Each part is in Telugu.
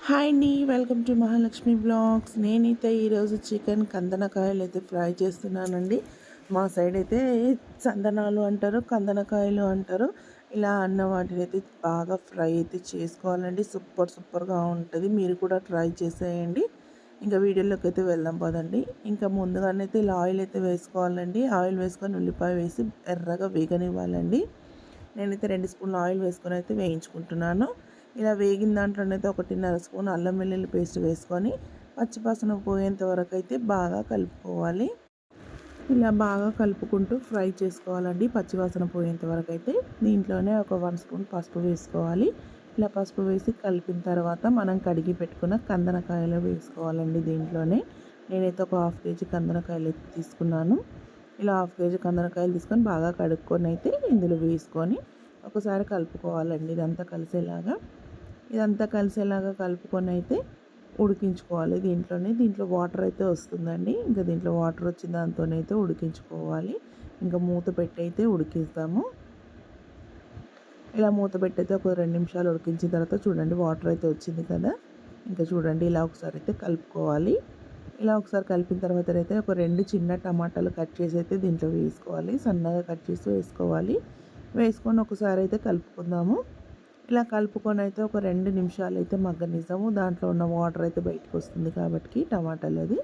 హాయ్ అండి, వెల్కమ్ టు మహాలక్ష్మి బ్లాగ్స్. నేనైతే ఈరోజు చికెన్ కందనకాయలు అయితే ఫ్రై చేస్తున్నానండి. మా సైడ్ అయితే చందనాలు అంటారు, కందనకాయలు అంటారు. ఇలా అన్న వాటిని అయితే బాగా ఫ్రై అయితే చేసుకోవాలండి. సూపర్గా ఉంటుంది. మీరు కూడా ట్రై చేసేయండి. ఇంకా వీడియోలోకి అయితే వెళ్దాం పదండి. ఇంకా ముందుగానైతే ఇలా ఆయిల్ అయితే వేసుకోవాలండి. ఆయిల్ వేసుకొని ఉల్లిపాయ వేసి ఎర్రగా వేగనివ్వాలండి. నేనైతే 2 స్పూన్ల ఆయిల్ వేసుకొని అయితే వేయించుకుంటున్నాను. ఇలా వేగిన దాంట్లోనైతే 1.5 స్పూన్ అల్లం వెల్లుల్లి పేస్ట్ వేసుకొని పచ్చివాసన పోయేంత వరకు అయితే బాగా కలుపుకోవాలి. ఇలా బాగా కలుపుకుంటూ ఫ్రై చేసుకోవాలండి. పచ్చివాసన పోయేంత వరకు అయితే దీంట్లోనే ఒక 1 స్పూన్ పసుపు వేసుకోవాలి. ఇలా పసుపు వేసి కలిపిన తర్వాత మనం కడిగి పెట్టుకున్న కందనకాయలు వేసుకోవాలండి. దీంట్లోనే నేనైతే ఒక 1/2 కేజీ కందనకాయలు అయితే తీసుకున్నాను. ఇలా 1/2 కేజీ కందనకాయలు తీసుకొని బాగా కడుక్కొని అయితే ఇందులో వేసుకొని ఒకసారి కలుపుకోవాలండి. ఇదంతా కలిసేలాగా కలుపుకొని అయితే ఉడికించుకోవాలి. దీంట్లో వాటర్ అయితే వస్తుందండి. ఇంకా దీంట్లో వాటర్ వచ్చిన దాంతోనైతే ఉడికించుకోవాలి. ఇంకా మూత పెట్టి అయితే ఉడికిస్తాము. ఇలా మూత పెట్టి అయితే ఒక 2 నిమిషాలు ఉడికించిన తర్వాత చూడండి వాటర్ అయితే వచ్చింది కదా. ఇంకా చూడండి ఇలా ఒకసారి అయితే కలుపుకోవాలి. ఇలా ఒకసారి కలిపిన తర్వాత అయితే ఒక 2 చిన్న టమాటాలు కట్ చేసి అయితే దీంట్లో వేసుకోవాలి. సన్నగా కట్ చేసి వేసుకోవాలి. వేసుకొని ఒకసారి అయితే కలుపుకుందాము. ఇలా కలుపుకొని అయితే ఒక 2 నిమిషాలు అయితే మగ్గనిద్దాము. దాంట్లో ఉన్న వాటర్ అయితే బయటకు వస్తుంది కాబట్టి టమాటాలది.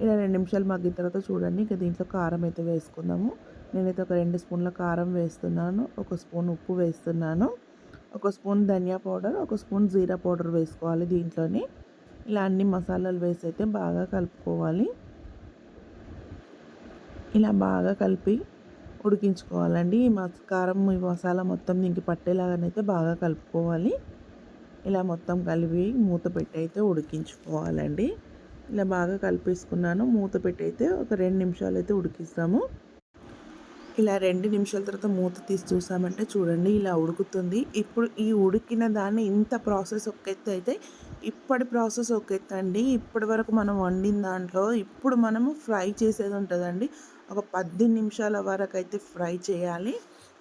ఇలా 2 నిమిషాలు మగ్గిన తర్వాత చూడండి ఇంకా దీంట్లో కారం అయితే వేసుకుందాము. నేనైతే ఒక 2 స్పూన్ల కారం వేస్తున్నాను. ఒక స్పూన్ ఉప్పు వేస్తున్నాను. ఒక స్పూన్ ధనియా పౌడర్, ఒక స్పూన్ జీరా పౌడర్ వేసుకోవాలి దీంట్లోని. ఇలా అన్ని మసాలాలు వేసి అయితే బాగా కలుపుకోవాలి. ఇలా బాగా కలిపి ఉడికించుకోవాలండి. ఈ కారం ఈ మసాలా మొత్తం దీనికి పట్టేలాగానైతే బాగా కలుపుకోవాలి. ఇలా మొత్తం కలిపి మూత పెట్టి అయితే ఉడికించుకోవాలండి. ఇలా బాగా కలిపేసుకున్నాను. మూత పెట్టి అయితే ఒక 2 నిమిషాలు అయితే ఉడికిస్తాము. ఇలా 2 నిమిషాల తర్వాత మూత తీసి చూసామంటే చూడండి ఇలా ఉడుకుతుంది. ఇప్పుడు ఈ ఉడికిన దాన్ని ఇంత ప్రాసెస్ ఒక ఎత్తు అయితే ఇప్పటి ప్రాసెస్ ఒక ఎత్తు అండి. ఇప్పటి వరకు మనం వండిన దాంట్లో ఇప్పుడు మనము ఫ్రై చేసేది ఉంటుందండి. ఒక 10 నిమిషాల వరకు అయితే ఫ్రై చేయాలి.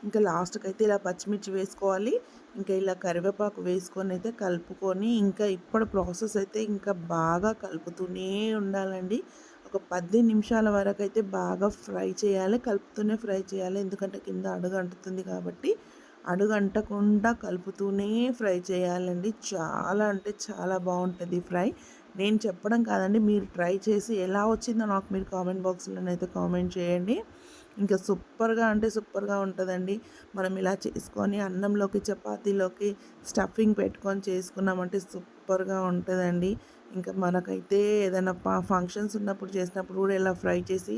ఇంకా లాస్ట్కి అయితే ఇలా పచ్చిమిర్చి వేసుకోవాలి. ఇంకా ఇలా కరివేపాకు వేసుకొని అయితే కలుపుకొని ఇంకా ఇప్పుడు ప్రాసెస్ అయితే ఇంకా బాగా కలుపుతూనే ఉండాలండి. ఒక 10 నిమిషాల వరకు అయితే బాగా ఫ్రై చేయాలి. కలుపుతూనే ఫ్రై చేయాలి. ఎందుకంటే కింద అడుగు అంటుతుంది కాబట్టి అడుగు అంటకుండా కలుపుతూనే ఫ్రై చేయాలండి. చాలా అంటే చాలా బాగుంటుంది ఫ్రై. నేను చెప్పడం కాదండి, మీరు ట్రై చేసి ఎలా వచ్చిందో నాకు మీరు కామెంట్ బాక్స్లోనైతే కామెంట్ చేయండి. ఇంకా సూపర్గా ఉంటుందండి. మనం ఇలా చేసుకొని అన్నంలోకి చపాతీలోకి స్టఫింగ్ పెట్టుకొని చేసుకున్నామంటే సూపర్గా ఉంటుందండి. ఇంకా మనకైతే ఏదైనా ఫంక్షన్స్ ఉన్నప్పుడు చేసినప్పుడు కూడా ఇలా ఫ్రై చేసి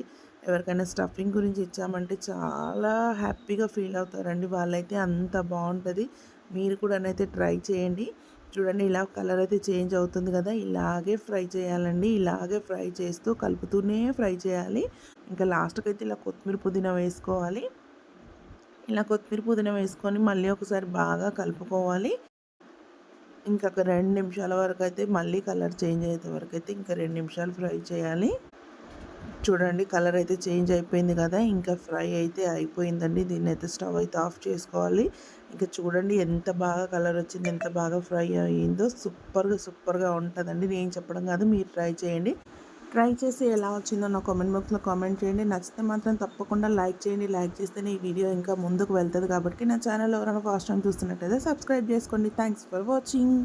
ఎవరికైనా స్టఫింగ్ గురించి ఇచ్చామంటే చాలా హ్యాపీగా ఫీల్ అవుతారండి వాళ్ళైతే. అంత బాగుంటుంది. మీరు కూడా అయితే ట్రై చేయండి. చూడండి ఇలా కలర్ అయితే చేంజ్ అవుతుంది కదా, ఇలాగే ఫ్రై చేయాలండి. ఇలాగే ఫ్రై చేస్తూ కలుపుతూనే ఫ్రై చేయాలి. ఇంకా లాస్ట్కి అయితే ఇలా కొత్తిమీర పుదీనా వేసుకోవాలి. ఇలా కొత్తిమీర పుదీనా వేసుకొని మళ్ళీ ఒకసారి బాగా కలుపుకోవాలి. ఇంకా ఒక 2 నిమిషాల వరకు అయితే మళ్ళీ కలర్ చేంజ్ అయ్యే వరకు అయితే ఇంకా 2 నిమిషాలు ఫ్రై చేయాలి. చూడండి కలర్ అయితే చేంజ్ అయిపోయింది కదా, ఇంకా ఫ్రై అయితే అయిపోయిందండి. దీన్ని అయితే స్టవ్ అయితే ఆఫ్ చేసుకోవాలి. ఇంకా చూడండి ఎంత బాగా కలర్ వచ్చింది, ఎంత బాగా ఫ్రై అయ్యిందో. సూపర్గా ఉంటుందండి. నేను చెప్పడం కాదు, మీరు ట్రై చేయండి. ట్రై చేసి ఎలా వచ్చిందో నా కామెంట్ బాక్స్లో కామెంట్ చేయండి. నచ్చితే మాత్రం తప్పకుండా లైక్ చేయండి. లైక్ చేస్తేనే ఈ వీడియో ఇంకా ముందుకు వెళ్తుంది కాబట్టి నా ఛానల్ ఎవరైనా ఫస్ట్ టైం చూస్తున్నట్టయితే సబ్స్క్రైబ్ చేసుకోండి. Thanks for watching.